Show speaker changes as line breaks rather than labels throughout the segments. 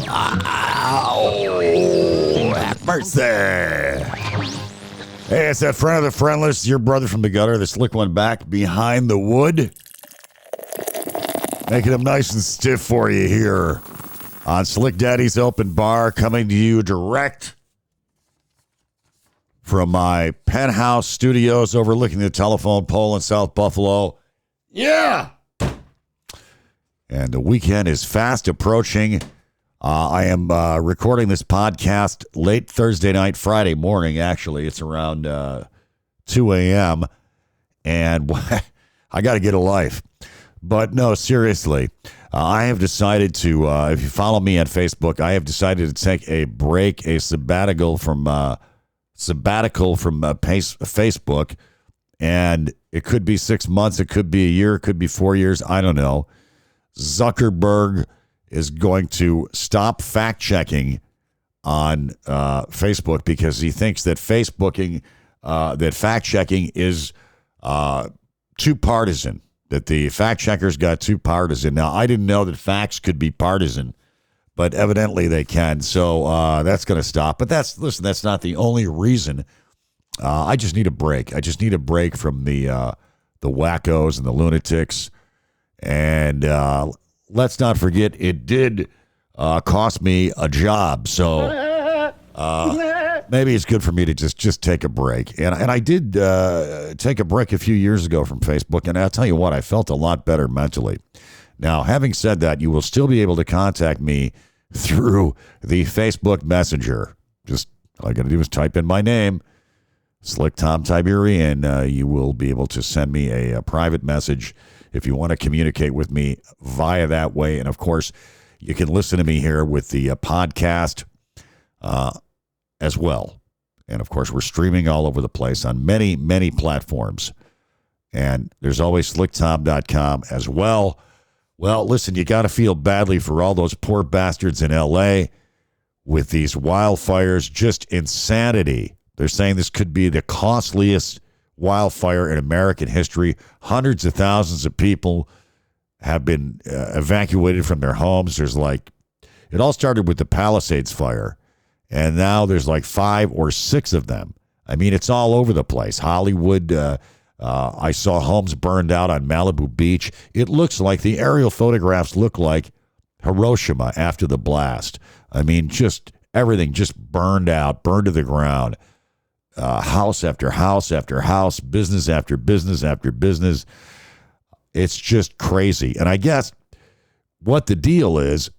Oh, have mercy. Hey, it's that friend of the friendless, your brother from the gutter, the slick one back behind the wood. Making them nice and stiff for you here on Slick Daddy's Open Bar, coming to you direct from my penthouse studios overlooking the telephone pole in South Buffalo. Yeah! And the weekend is fast approaching. I am recording this podcast late Thursday night, Friday morning, actually. It's around 2 a.m. And I got to get a life. But no, seriously, I have decided to, if you follow me on Facebook, I have decided to take a break, a sabbatical from Facebook. And it could be 6 months, it could be a year, it could be 4 years, I don't know. Zuckerberg is going to stop fact-checking on Facebook because he thinks that that fact-checking is too partisan, that the fact-checkers got too partisan. Now, I didn't know that facts could be partisan, but evidently they can, so that's going to stop. But that's not the only reason. I just need a break. I just need a break from the wackos and the lunatics. And let's not forget, it did cost me a job. So maybe it's good for me to just take a break. And I did take a break a few years ago from Facebook. And I'll tell you what, I felt a lot better mentally. Now, having said that, you will still be able to contact me through the Facebook Messenger. Just all I got to do is type in my name, Slick Tom Tiberian. You will be able to send me a private message if you want to communicate with me via that way. And, of course, you can listen to me here with the podcast as well. And, of course, we're streaming all over the place on many, many platforms. And there's always slicktom.com as well. Well, listen, you got to feel badly for all those poor bastards in L.A. with these wildfires, just insanity. They're saying this could be the costliest wildfire in American history. Hundreds of thousands of people have been evacuated from their homes. It all started with the Palisades fire, and now there's like 5 or 6 of them. I mean, it's all over the place. Hollywood, I saw homes burned out on Malibu Beach. It looks like the aerial photographs look like Hiroshima after the blast. I mean, just everything just burned out, burned to the ground. House after house after house, business after business after business. It's just crazy. And I guess what the deal is,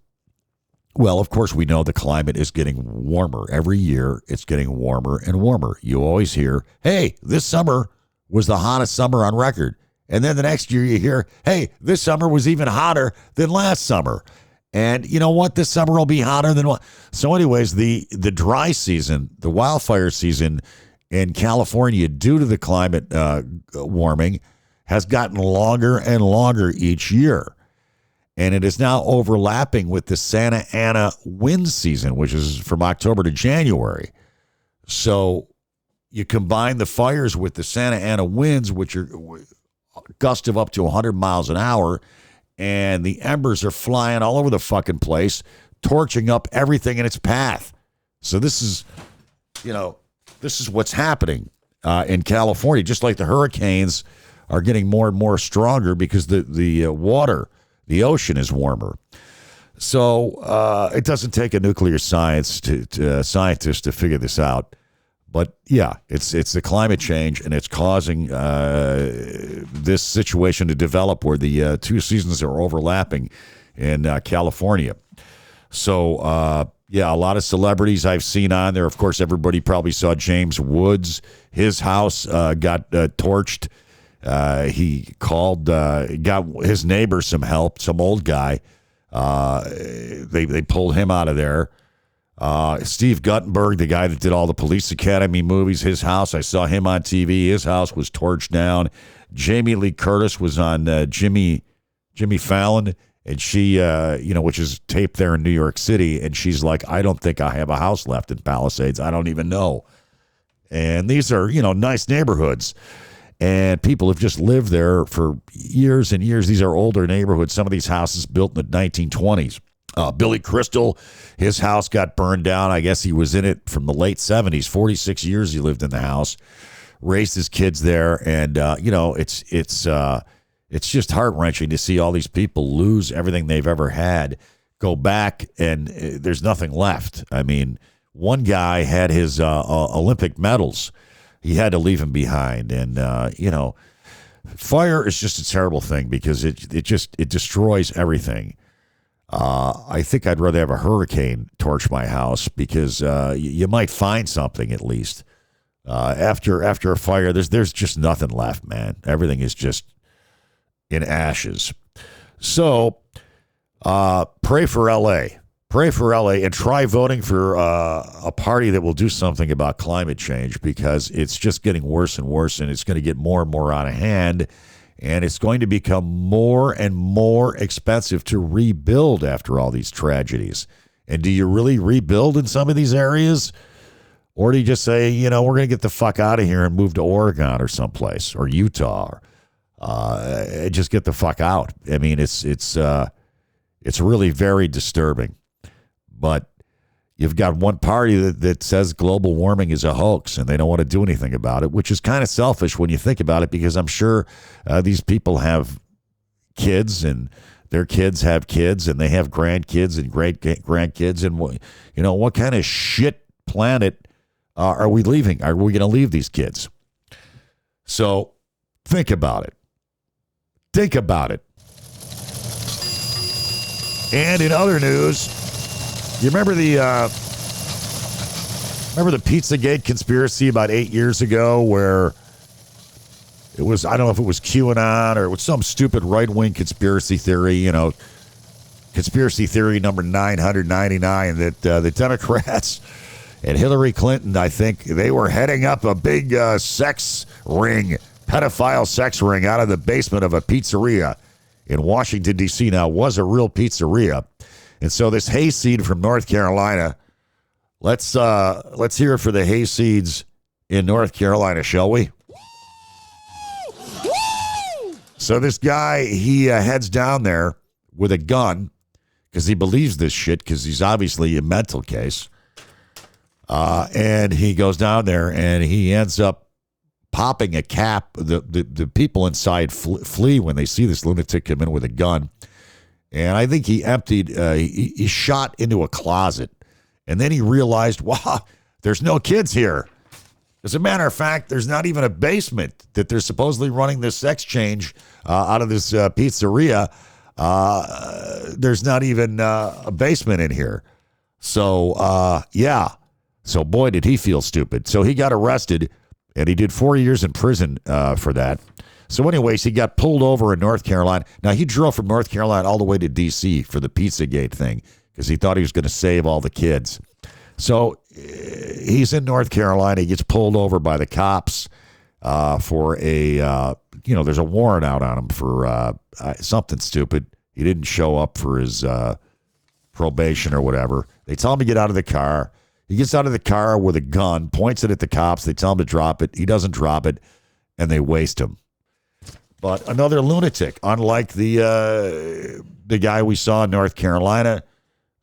well, of course, we know the climate is getting warmer. Every year, it's getting warmer and warmer. You always hear, hey, this summer was the hottest summer on record. And then the next year you hear, hey, this summer was even hotter than last summer. And you know what? This summer will be hotter than what? So anyways, the dry season, the wildfire season in California, due to the climate warming, has gotten longer and longer each year. And it is now overlapping with the Santa Ana wind season, which is from October to January. So you combine the fires with the Santa Ana winds, which are gusts of up to 100 miles an hour, and the embers are flying all over the fucking place, torching up everything in its path. So this is what's happening in California. Just like the hurricanes are getting more and more stronger because the water, the ocean is warmer. So it doesn't take a nuclear scientist to figure this out. But yeah, it's the climate change, and it's causing this situation to develop where the 2 seasons are overlapping in California. So yeah, a lot of celebrities I've seen on there. Of course, everybody probably saw James Woods. His house got torched. He got his neighbor some help, some old guy. They pulled him out of there. Steve Guttenberg, the guy that did all the Police Academy movies, his house, I saw him on TV. His house was torched down. Jamie Lee Curtis was on Jimmy Fallon, and she, which is taped there in New York City, and she's like, I don't think I have a house left in Palisades. I don't even know. And these are, nice neighborhoods. And people have just lived there for years and years. These are older neighborhoods. Some of these houses built in the 1920s. Billy Crystal, his house got burned down. I guess he was in it from the late 70s. 46 years he lived in the house, raised his kids there, and it's just heart-wrenching to see all these people lose everything they've ever had, go back, and there's nothing left. I mean, one guy had his Olympic medals. He had to leave them behind, and fire is just a terrible thing because it destroys everything. I think I'd rather have a hurricane torch my house because you might find something at least. After a fire, there's just nothing left, man. Everything is just in ashes. So pray for L.A. Pray for L.A. and try voting for a party that will do something about climate change because it's just getting worse and worse, and it's going to get more and more out of hand. And it's going to become more and more expensive to rebuild after all these tragedies. And do you really rebuild in some of these areas? Or do you just say, we're going to get the fuck out of here and move to Oregon or someplace or Utah? Just get the fuck out. I mean, it's really very disturbing. But you've got one party that says global warming is a hoax and they don't want to do anything about it, which is kind of selfish when you think about it, because I'm sure these people have kids and their kids have kids and they have grandkids and great-grandkids. And, what kind of shit planet are we leaving? Are we going to leave these kids? So think about it. Think about it. And in other news, you remember the Pizzagate conspiracy about 8 years ago where it was, I don't know if it was QAnon or it was some stupid right-wing conspiracy theory, conspiracy theory number 999 that the Democrats and Hillary Clinton, I think, they were heading up a big pedophile sex ring out of the basement of a pizzeria in Washington, D.C. Now, it was a real pizzeria. And so this hayseed from North Carolina, let's hear it for the hayseeds in North Carolina, shall we? So this guy, he heads down there with a gun because he believes this shit because he's obviously a mental case. And he goes down there and he ends up popping a cap. The people inside flee when they see this lunatic come in with a gun. And I think he emptied, he shot into a closet. And then he realized, wow, there's no kids here. As a matter of fact, there's not even a basement that they're supposedly running this sex change out of this pizzeria. There's not even a basement in here. So, yeah. So, boy, did he feel stupid. So he got arrested, and he did 4 years in prison for that. So anyways, he got pulled over in North Carolina. Now, he drove from North Carolina all the way to D.C. for the Pizzagate thing because he thought he was going to save all the kids. So he's in North Carolina. He gets pulled over by the cops for there's a warrant out on him for something stupid. He didn't show up for his probation or whatever. They tell him to get out of the car. He gets out of the car with a gun, points it at the cops. They tell him to drop it. He doesn't drop it, and they waste him. But another lunatic, unlike the guy we saw in North Carolina,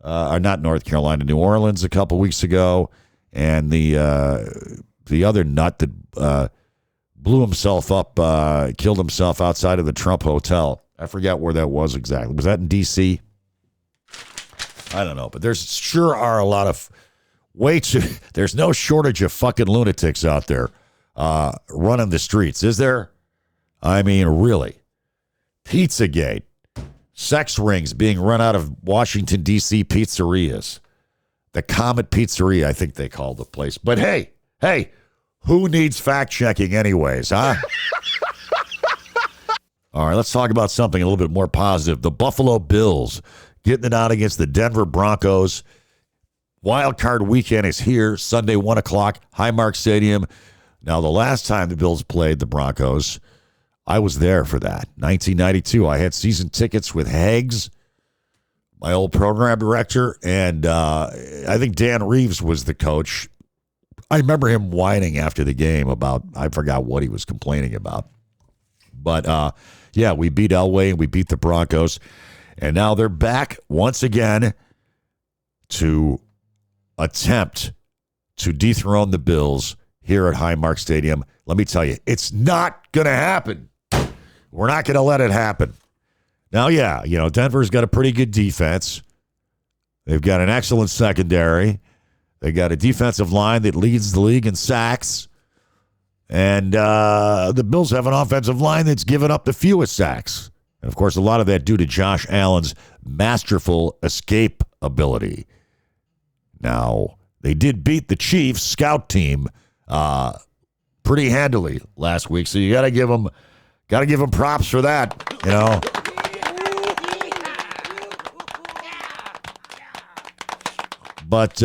or not North Carolina, New Orleans a couple weeks ago, and the other nut that blew himself up, killed himself outside of the Trump Hotel. I forget where that was exactly. Was that in D.C.? I don't know, but there's sure are a lot of there's no shortage of fucking lunatics out there running the streets, is there? I mean, really. Pizzagate. Sex rings being run out of Washington, D.C. pizzerias. The Comet Pizzeria, I think they call the place. But hey, who needs fact-checking anyways, huh? All right, let's talk about something a little bit more positive. The Buffalo Bills getting it out against the Denver Broncos. Wild card weekend is here, Sunday, 1 o'clock, Highmark Stadium. Now, the last time the Bills played the Broncos, I was there for that. 1992, I had season tickets with Hags, my old program director, and I think Dan Reeves was the coach. I remember him whining after the game about, I forgot what he was complaining about. But, yeah, we beat Elway and we beat the Broncos. And now they're back once again to attempt to dethrone the Bills here at Highmark Stadium. Let me tell you, it's not going to happen. We're not going to let it happen. Now, yeah, Denver's got a pretty good defense. They've got an excellent secondary. They got a defensive line that leads the league in sacks. And the Bills have an offensive line that's given up the fewest sacks. And, of course, a lot of that due to Josh Allen's masterful escape ability. Now, they did beat the Chiefs scout team pretty handily last week, so you got to give them props for that, But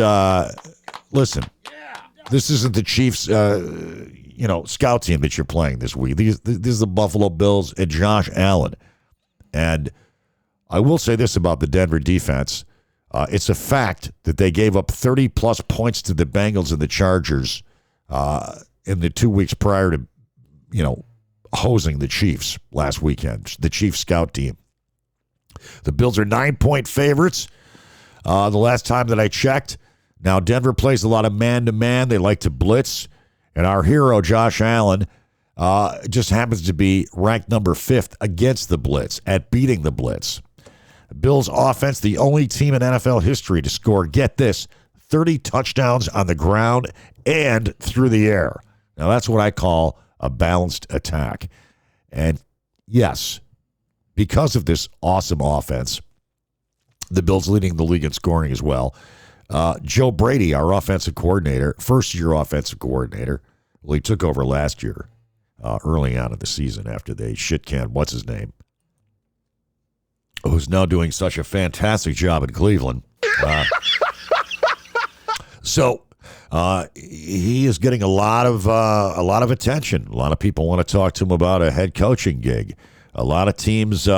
listen, this isn't the Chiefs, scout team that you're playing this week. This is the Buffalo Bills and Josh Allen. And I will say this about the Denver defense. It's a fact that they gave up 30-plus points to the Bengals and the Chargers in the 2 weeks prior to, hosing the Chiefs last weekend, the Chiefs scout team. The Bills are 9-point favorites the last time that I checked. Now, Denver plays a lot of man-to-man. They like to blitz. And our hero, Josh Allen, just happens to be ranked number 5th against the blitz, at beating the blitz. Bills offense, the only team in NFL history to score, get this, 30 touchdowns on the ground and through the air. Now, that's what I call a balanced attack. And yes, because of this awesome offense, the Bills leading the league in scoring as well. Joe Brady, our offensive coordinator, first-year offensive coordinator, well, he took over last year, early on in the season after they shit-canned what's-his-name, who's now doing such a fantastic job in Cleveland. So he is getting a lot of attention. A lot of people want to talk to him about a head coaching gig. A lot of teams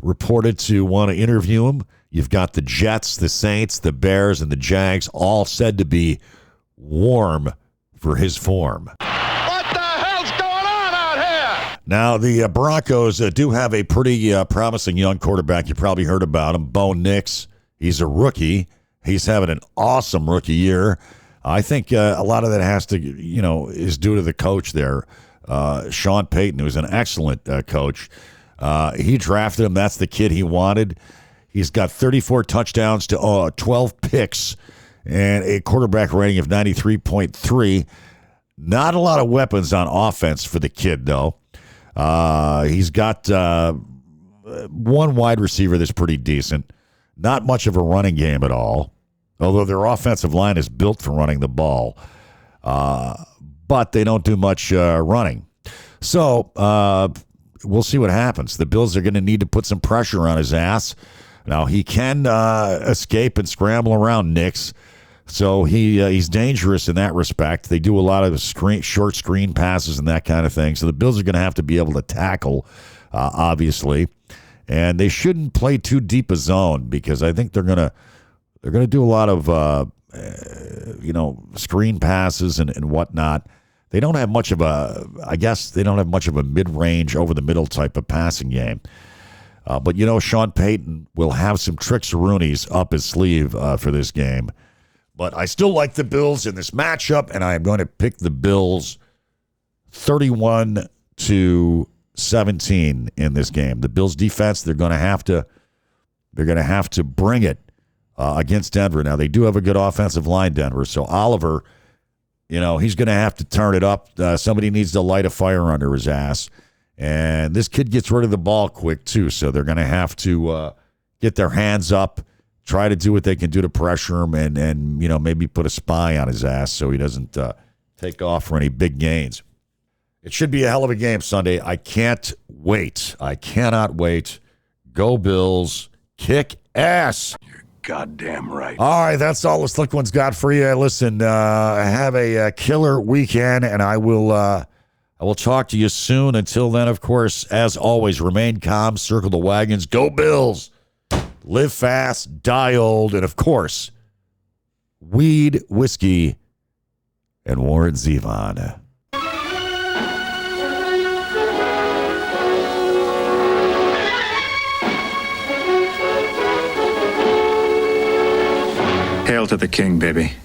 reported to want to interview him. You've got the Jets, the Saints, the Bears, and the Jags all said to be warm for his form.
What the hell's going on out here?
Now, the Broncos do have a pretty promising young quarterback. You probably heard about him, Bo Nix. He's a rookie. He's having an awesome rookie year. I think a lot of that has to, is due to the coach there, Sean Payton, who's an excellent coach. He drafted him. That's the kid he wanted. He's got 34 touchdowns to 12 picks and a quarterback rating of 93.3. Not a lot of weapons on offense for the kid, though. He's got one wide receiver that's pretty decent. Not much of a running game at all, although their offensive line is built for running the ball. But they don't do much running. So we'll see what happens. The Bills are going to need to put some pressure on his ass. Now, he can escape and scramble around Nix, so he's dangerous in that respect. They do a lot of short screen passes and that kind of thing, so the Bills are going to have to be able to tackle, obviously. And they shouldn't play too deep a zone because I think they're going to do a lot of screen passes and whatnot. They don't have much of a mid-range, over-the-middle type of passing game. But Sean Payton will have some tricks-a-roonies up his sleeve for this game. But I still like the Bills in this matchup, and I am going to pick the Bills 31-17 in this game. The Bills defense, they're going to have to bring it against Denver. Now, they do have a good offensive line, Denver. So Oliver, he's going to have to turn it up. Somebody needs to light a fire under his ass. And this kid gets rid of the ball quick, too. So they're going to have to get their hands up, try to do what they can do to pressure him, and maybe put a spy on his ass so he doesn't take off for any big gains. It should be a hell of a game Sunday. I can't wait. I cannot wait. Go Bills. Kick ass.
You're goddamn right.
All right, that's all the Slick One's got for you. Listen, have a killer weekend, and I will talk to you soon. Until then, of course, as always, remain calm, circle the wagons, go Bills, live fast, die old, and of course, weed, whiskey, and Warren Zevon.
Hail to the king, baby.